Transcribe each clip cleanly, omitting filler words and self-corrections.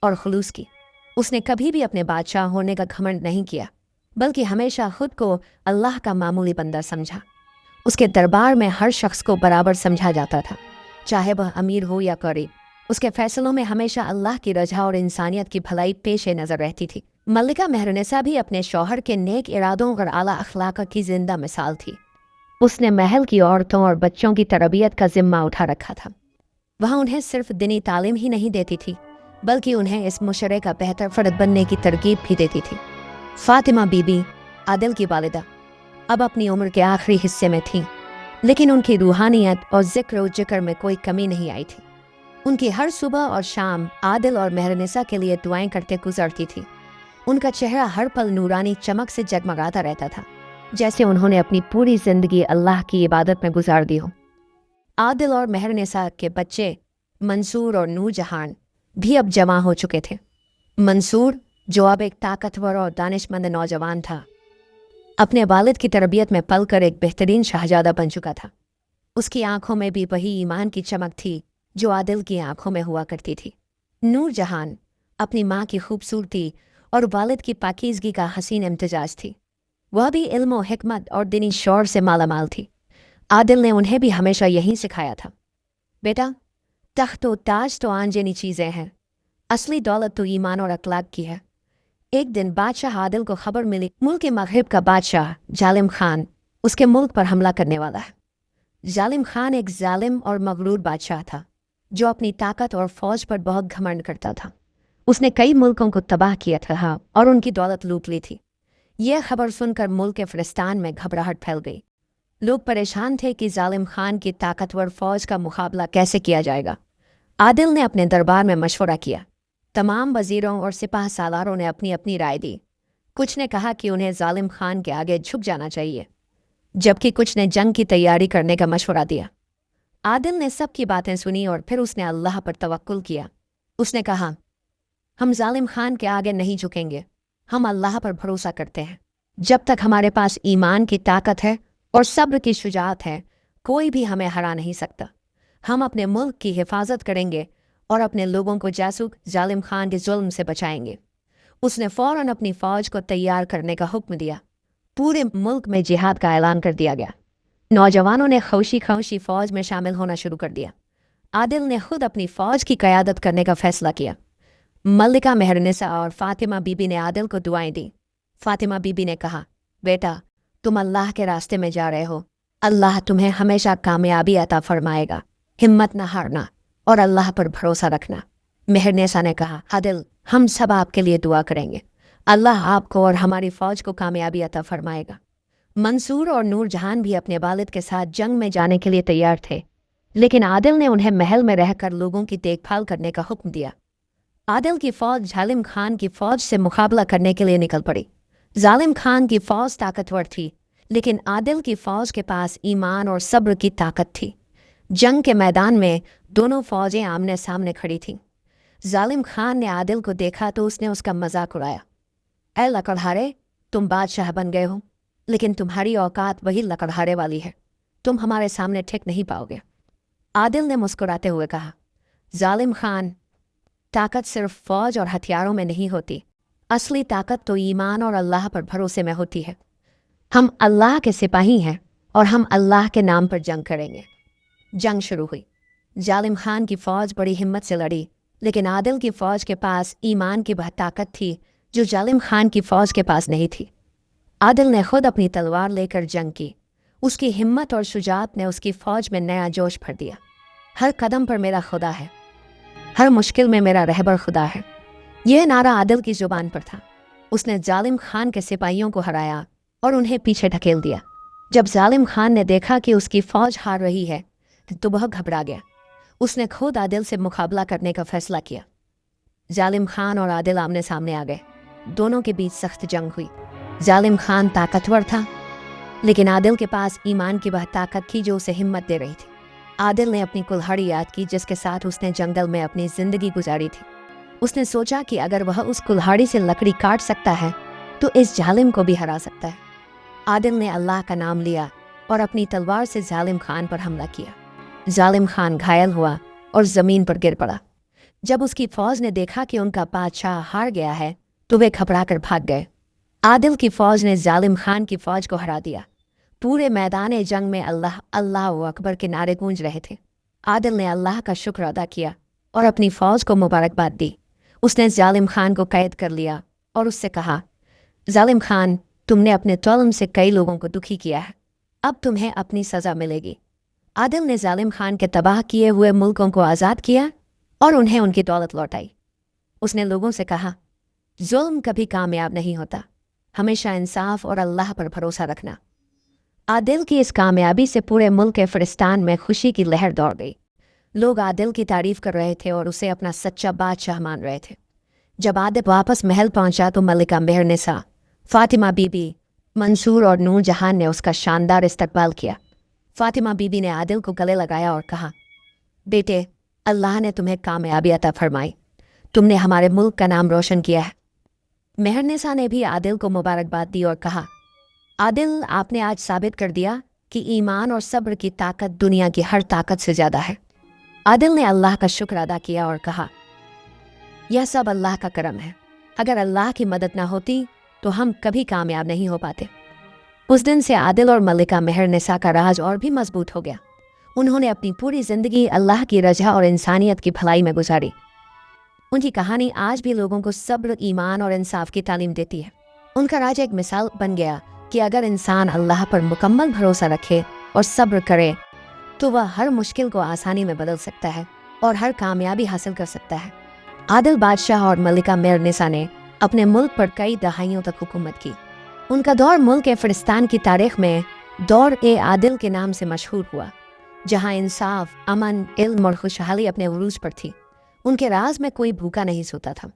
और खुलूस की। उसने कभी भी अपने बादशाह होने का घमंड नहीं किया, बल्कि हमेशा खुद को अल्लाह का मामूली बंदा समझा। उसके दरबार में हर शख्स को बराबर समझा जाता था, चाहे वह अमीर हो या गरीब। उसके फैसलों में हमेशा अल्लाह की रजा और इंसानियत की भलाई पेश नज़र रहती थी। मल्लिका मेहरुन्निसा भी अपने शौहर के नेक इरादों और आला अखलाक की जिंदा मिसाल थी। उसने महल की औरतों और बच्चों की तरबियत का जिम्मा उठा रखा था। वह उन्हें सिर्फ दीनी तालीम ही नहीं देती थी, बल्कि उन्हें इस मुशरे का बेहतर फ़र्द बनने की तरकीब भी देती थी। फातिमा बीबी, आदिल की वालिदा, अब अपनी उम्र के आखिरी हिस्से में थीं, लेकिन उनकी रूहानियत और जिक्र में कोई कमी नहीं आई थी। उनकी हर सुबह और शाम आदिल और मेहरुन्निसा के लिए दुआएं करते गुजरती थी। उनका चेहरा हर पल नूरानी चमक से जगमगाता रहता था, जैसे उन्होंने अपनी पूरी जिंदगी अल्लाह की इबादत में गुजार दी हो। आदिल और मेहरुन्निसा के बच्चे मंसूर और नूरजहान भी अब जवां हो चुके थे। मंसूर, जो अब एक ताकतवर और दानिशमंद नौजवान था, अपने वालिद की तरबियत में पलकर एक बेहतरीन शहजादा बन चुका था। उसकी आंखों में भी वही ईमान की चमक थी जो आदिल की आंखों में हुआ करती थी। नूरजहान अपनी माँ की खूबसूरती और वालिद की पाकीज़गी का हसीन इम्तिजाज थी। वह भी इल्म और हिकमत और दीनी शौर से मालामाल थी। आदिल ने उन्हें भी हमेशा यही सिखाया था, बेटा, तख्त व ताज तो आनजेनी चीज़ें हैं, असली दौलत तो ईमान और अखलाक की है। एक दिन बादशाह आदिल को खबर मिली, मुल्क के मगरिब का बादशाह जालिम खान उसके मुल्क पर हमला करने वाला है। जालिम खान एक जालिम और मगरूर बादशाह था, जो अपनी ताकत और फौज पर बहुत घमंड करता था। उसने कई मुल्कों को तबाह किया था और उनकी दौलत लूट ली थी। यह खबर सुनकर मुल्क के फिलिस्तान में घबराहट फैल गई। लोग परेशान थे कि जालिम खान की ताकतवर फौज का मुकाबला कैसे किया जाएगा। आदिल ने अपने दरबार में मशवरा किया। तमाम वजीरों और सिपाह सालारों ने अपनी अपनी राय दी। कुछ ने कहा कि उन्हें जालिम खान के आगे झुक जाना चाहिए, जबकि कुछ ने जंग की तैयारी करने का मशवरा दिया। आदिल ने सबकी बातें सुनी और फिर उसने अल्लाह पर तवक्कुल किया। उसने कहा, हम जालिम खान के आगे नहीं झुकेंगे। हम अल्लाह पर भरोसा करते हैं। जब तक हमारे पास ईमान की ताकत है और सब्र की शुजाअत है, कोई भी हमें हरा नहीं सकता। हम अपने मुल्क की हिफाजत करेंगे और अपने लोगों को जासूस जालिम खान के जुल्म से बचाएंगे। उसने फौरन अपनी फौज को तैयार करने का हुक्म दिया। पूरे मुल्क में जिहाद का ऐलान कर दिया गया। नौजवानों ने खौशी खौशी फौज में शामिल होना शुरू कर दिया। आदिल ने खुद अपनी फौज की क़यादत करने का फैसला किया। मल्लिका मेहरुन्निसा और फातिमा बीबी ने आदिल को दुआएं दी। फातिमा बीबी ने कहा, बेटा, तुम अल्लाह के रास्ते में जा रहे हो। अल्लाह तुम्हें हमेशा कामयाबी अता फरमाएगा। हिम्मत न हारना और अल्लाह पर भरोसा रखना। मेहरुन्निसा ने कहा, आदिल, हम सब आपके लिए दुआ करेंगे। अल्लाह आपको और हमारी फौज को कामयाबी अता फरमाएगा। मंसूर और नूरजहान भी अपने वालिद के साथ जंग में जाने के लिए तैयार थे, लेकिन आदिल ने उन्हें महल में रहकर लोगों की देखभाल करने का हुक्म दिया। आदिल की फौज जालिम खान की फौज से मुकाबला करने के लिए निकल पड़ी। जालिम खान की फौज ताकतवर थी, लेकिन आदिल की फौज के पास ईमान और सब्र की ताकत थी। जंग के मैदान में दोनों फौजें आमने सामने खड़ी थीं। जालिम खान ने आदिल को देखा तो उसने उसका मजाक उड़ाया। ऐ लकड़हारे, तुम बादशाह बन गए हो, लेकिन तुम्हारी औकात वही लकड़हारे वाली है। तुम हमारे सामने ठिक नहीं पाओगे। आदिल ने मुस्कुराते हुए कहा, जालिम खान, ताकत सिर्फ फौज और हथियारों में नहीं होती। असली ताकत तो ईमान और अल्लाह पर भरोसे में होती है। हम अल्लाह के सिपाही हैं और हम अल्लाह के नाम पर जंग करेंगे। जंग शुरू हुई। जालिम खान की फौज बड़ी हिम्मत से लड़ी, लेकिन आदिल की फौज के पास ईमान की वह ताकत थी जो जालिम खान की फौज के पास नहीं थी। आदिल ने खुद अपनी तलवार लेकर जंग की। उसकी हिम्मत और शुजाअत ने उसकी फौज में नया जोश भर दिया। हर कदम पर मेरा खुदा है, हर मुश्किल में मेरा रहबर खुदा है, यह नारा आदिल की जुबान पर था। उसने जालिम खान के सिपाहियों को हराया और उन्हें पीछे ढकेल दिया। जब जालिम खान ने देखा कि उसकी फौज हार रही है तो वह घबरा गया। उसने खुद आदिल से मुकाबला करने का फैसला किया। जालिम खान और आदिल आमने सामने आ गए। दोनों के बीच सख्त जंग हुई। जालिम खान ताकतवर था, लेकिन आदिल के पास ईमान की वह ताकत थी जो उसे हिम्मत दे रही थी। आदिल ने अपनी कुल्हाड़ी याद की जिसके साथ उसने जंगल में अपनी जिंदगी गुजारी थी। उसने सोचा कि अगर वह उस कुल्हाड़ी से लकड़ी काट सकता है तो इस जालिम को भी हरा सकता है। आदिल ने अल्लाह का नाम लिया और अपनी तलवार से जालिम खान पर हमला किया। जालिम खान घायल हुआ और ज़मीन पर गिर पड़ा। जब उसकी फौज ने देखा कि उनका बादशाह हार गया है तो वे घबराकर भाग गए। आदिल की फौज ने जालिम खान की फौज को हरा दिया। पूरे मैदान जंग में अल्लाह अल्लाह अकबर के नारे गूंज रहे थे। आदिल ने अल्लाह का शुक्र अदा किया और अपनी फौज को मुबारकबाद दी। उसने जालिम खान को कैद कर लिया और उससे कहा, जालिम खान, तुमने अपने जुल्म से कई लोगों को दुखी किया है, अब तुम्हें अपनी सज़ा मिलेगी। आदिल ने जालिम खान के तबाह किए हुए मुल्कों को आज़ाद किया और उन्हें उनकी दौलत लौटाई। उसने लोगों से कहा, जुल्म कभी कामयाब नहीं होता, हमेशा इंसाफ और अल्लाह पर भरोसा रखना। आदिल की इस कामयाबी से पूरे मुल्क के फिलिस्तीन में खुशी की लहर दौड़ गई। लोग आदिल की तारीफ कर रहे थे और उसे अपना सच्चा बादशाह मान रहे थे। जब आदिल वापस महल पहुंचा तो मलिका मेहरनिसा, फातिमा बीबी, मंसूर और नूर जहान ने उसका शानदार इस्तकबाल किया। फातिमा बीबी ने आदिल को गले लगाया और कहा, बेटे, अल्लाह ने तुम्हें कामयाबी अता फरमाई, तुमने हमारे मुल्क का नाम रोशन किया है। मेहरनिसा ने भी आदिल को मुबारकबाद दी और कहा, आदिल, आपने आज साबित कर दिया कि ईमान और सब्र की ताकत दुनिया की हर ताकत से ज़्यादा है। आदिल ने अल्लाह का शुक्र अदा किया और कहा, यह सब अल्लाह का करम है, अगर अल्लाह की मदद ना होती तो हम कभी कामयाब नहीं हो पाते। उस दिन से आदिल और मलिका मेहरनिसा का राज और भी मजबूत हो गया। उन्होंने अपनी पूरी ज़िंदगी अल्लाह की रजा और इंसानियत की भलाई में गुजारी। उनकी कहानी आज भी लोगों को सब्र, ईमान और इंसाफ की तालीम देती है। उनका राज एक मिसाल बन गया कि अगर इंसान अल्लाह पर मुकम्मल भरोसा रखे और सब्र करे तो वह हर मुश्किल को आसानी में बदल सकता है और हर कामयाबी हासिल कर सकता है। आदिल बादशाह और मलिका मेहरनिसा ने अपने मुल्क पर कई दहाइयों तक हुकूमत की। उनका दौर मुल्क के फिलिस्तीन की तारीख में दौर ए आदिल के नाम से मशहूर हुआ, जहाँ इंसाफ, अमन, इल्म और खुशहाली अपने उरूज पर थी। उनके राज में कोई भूखा नहीं सोता था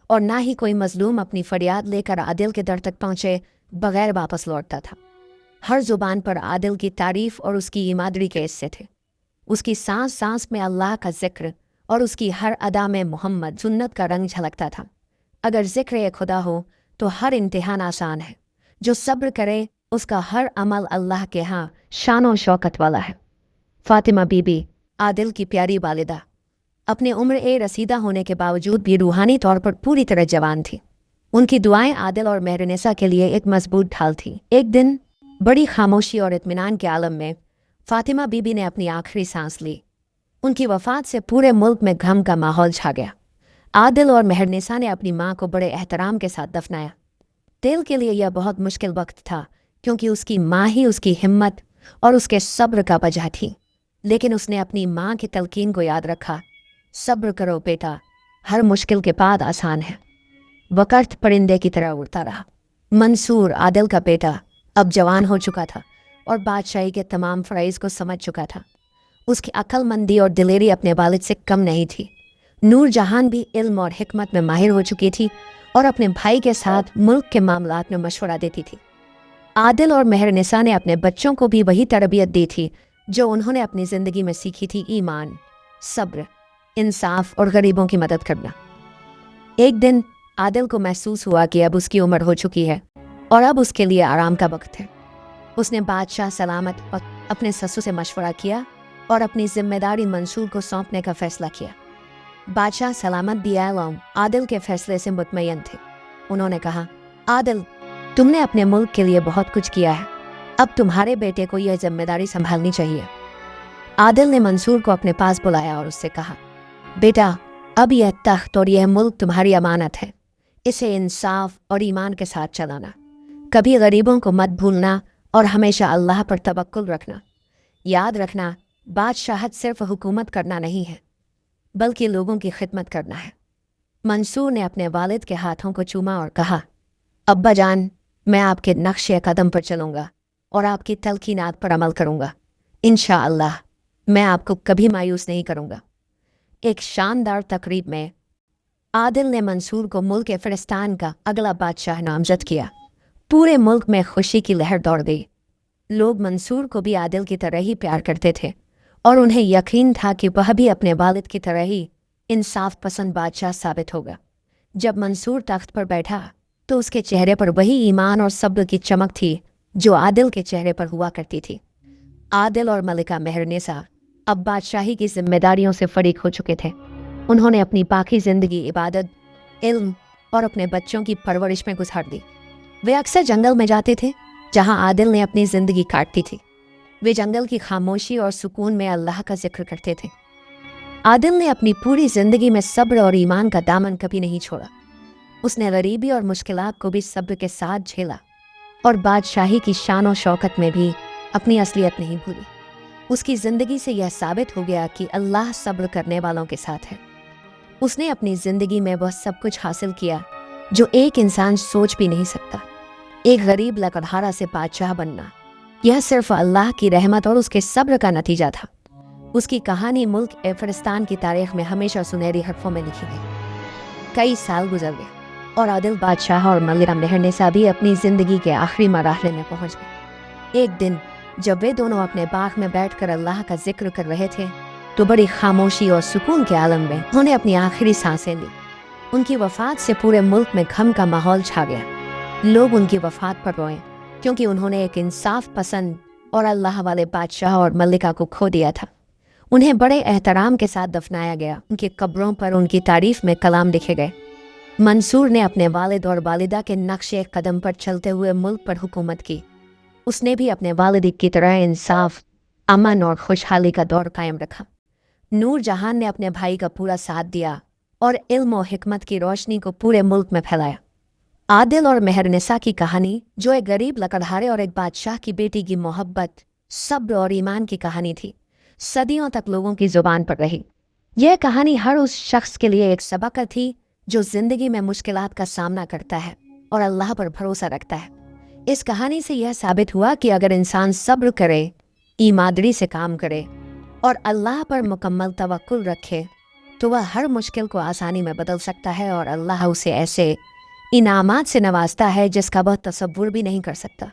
और ना ही कोई मजलूम अपनी फरियाद लेकर आदिल के दर तक पहुँचे बगैर वापस लौटता था। हर जुबान पर आदिल की तारीफ और उसकी ईमानदारी के हिस्से थे। उसकी सांस सांस में अल्लाह का जिक्र और उसकी हर अदा में मोहम्मद सुन्नत का रंग झलकता था। अगर जिक्र ए खुदा हो तो हर इम्तिहान आसान है। जो सब्र करे उसका हर अमल अल्लाह के यहाँ शान और शौकत वाला है। फातिमा बीबी, आदिल की प्यारी वालिदा, अपने उम्र ए रसीदा होने के बावजूद भी रूहानी तौर पर पूरी तरह जवान थी। उनकी दुआएं आदिल और मेहरनिसा के लिए एक मजबूत ढाल थी। एक दिन बड़ी खामोशी और इत्मीनान के आलम में फातिमा बीबी ने अपनी आखिरी सांस ली। उनकी वफ़ात से पूरे मुल्क में गम का माहौल छा गया। आदिल और मेहरनिसा ने अपनी माँ को बड़े एहतराम के साथ दफनाया। दिल के लिए यह बहुत मुश्किल वक्त था क्योंकि उसकी माँ ही उसकी हिम्मत और उसके सब्र का वजह थी। लेकिन उसने अपनी माँ की तलकीन को याद रखा, सब्र करो बेटा, हर मुश्किल के बाद आसान है। वक़्त परिंदे की तरह उड़ता रहा। मंसूर, आदिल का बेटा, अब जवान हो चुका था और बादशाही के तमाम फ़राइज़ को समझ चुका था। उसकी अक्लमंदी और दिलेरी अपने वालिद से कम नहीं थी। नूर जहान भी इल्म और हिकमत में माहिर हो चुकी थी और अपने भाई के साथ मुल्क के मामलात में मशवरा देती थी। आदिल और मेहरनिसा ने अपने बच्चों को भी वही तरबियत दी थी जो उन्होंने अपनी ज़िंदगी में सीखी थी, ईमान, सब्र, इंसाफ और गरीबों की मदद करना। एक दिन आदिल को महसूस हुआ कि अब उसकी उम्र हो चुकी है और अब उसके लिए आराम का वक्त है। उसने बादशाह सलामत और अपने ससुर से मशवरा किया और अपनी जिम्मेदारी मंसूर को सौंपने का फैसला किया। बादशाह सलामत भी आदिल के फैसले से मुतमईन थे। उन्होंने कहा, आदिल, तुमने अपने मुल्क के लिए बहुत कुछ किया है, अब तुम्हारे बेटे को यह जिम्मेदारी संभालनी चाहिए। आदिल ने मंसूर को अपने पास बुलाया और उससे कहा, बेटा, अब यह तख्त और यह मुल्क तुम्हारी अमानत है, इसे इंसाफ और ईमान के साथ चलाना। कभी गरीबों को मत भूलना और हमेशा अल्लाह पर तवक्कुल रखना। याद रखना, बादशाहत सिर्फ हुकूमत करना नहीं है बल्कि लोगों की खिदमत करना है। मंसूर ने अपने वालिद के हाथों को चूमा और कहा, अब्बा जान, मैं आपके नक्शे कदम पर चलूँगा और आपकी तलकीनात पर अमल करूँगा। इंशाअल्लाह मैं आपको कभी मायूस नहीं करूँगा। एक शानदार तकरीब में आदिल ने मंसूर को मुल्क फिलिस्तीन का अगला बादशाह नामजद किया। पूरे मुल्क में खुशी की लहर दौड़ गई। लोग मंसूर को भी आदिल की तरह ही प्यार करते थे और उन्हें यकीन था कि वह भी अपने वालिद की तरह ही इंसाफ पसंद बादशाह साबित होगा। जब मंसूर तख्त पर बैठा तो उसके चेहरे पर वही ईमान और सब्र की चमक थी जो आदिल के चेहरे पर हुआ करती थी। आदिल और मलिका मेहरनिसा अब बादशाही की जिम्मेदारियों से फरीक हो चुके थे। उन्होंने अपनी बाकी ज़िंदगी इबादत, इल्म और अपने बच्चों की परवरिश में गुजार दी। वे अक्सर जंगल में जाते थे जहां आदिल ने अपनी ज़िंदगी काटी थी। वे जंगल की खामोशी और सुकून में अल्लाह का जिक्र करते थे। आदिल ने अपनी पूरी ज़िंदगी में सब्र और ईमान का दामन कभी नहीं छोड़ा। उसने गरीबी और मुश्किलात को भी सब्र के साथ झेला और बादशाही की शान और शौकत में भी अपनी असलियत नहीं भूली। उसकी ज़िंदगी से यह साबित हो गया कि अल्लाह सब्र करने वालों के साथ है। उसने अपनी ज़िंदगी में वह सब कुछ हासिल किया जो एक इंसान सोच भी नहीं सकता। एक गरीब लकड़हारा से बादशाह बनना, यह सिर्फ अल्लाह की रहमत और उसके सब्र का नतीजा था। उसकी कहानी मुल्क फिलिस्तीन की तारीख में हमेशा सुनहरी हरफों में लिखी गई। कई साल गुजर गए और आदिल बादशाह और मलिका मेहरनिसा भी अपनी ज़िंदगी के आखिरी मराहले में पहुंच गए। एक दिन जब वे दोनों अपने बाग में बैठकर अल्लाह का जिक्र कर रहे थे तो बड़ी खामोशी और सुकून के आलम में उन्होंने अपनी आखिरी सांसें ली। उनकी वफ़ात से पूरे मुल्क में गम का माहौल छा गया। लोग उनकी वफ़ात पर रोए क्योंकि उन्होंने एक इंसाफ पसंद और अल्लाह वाले बादशाह और मलिका को खो दिया था। उन्हें बड़े एहतराम के साथ दफनाया गया। उनकी कब्रों पर उनकी तारीफ में कलाम लिखे गए। मंसूर ने अपने वालिद और वालिदा के नक्शे कदम पर चलते हुए मुल्क पर हुकूमत की। उसने भी अपने वालिद की तरह इंसाफ, अमन और खुशहाली का दौर कायम रखा। नूर जहान ने अपने भाई का पूरा साथ दिया और इल्म और हिकमत की रोशनी को पूरे मुल्क में फैलाया। आदिल और मेहरनिसा की कहानी, जो एक गरीब लकड़हारे और एक बादशाह की बेटी की मोहब्बत, सब्र और ईमान की कहानी थी, सदियों तक लोगों की जुबान पर रही। यह कहानी हर उस शख्स के लिए एक सबक थी जो जिंदगी में मुश्किलात का सामना करता है और अल्लाह पर भरोसा रखता है। इस कहानी से यह साबित हुआ कि अगर इंसान सब्र करे, ईमानदारी से काम करे और अल्लाह पर मुकम्मल तवक्कुल रखे तो वह हर मुश्किल को आसानी में बदल सकता है और अल्लाह उसे ऐसे इनामात से नवाजता है जिसका वह तसव्वुर भी नहीं कर सकता।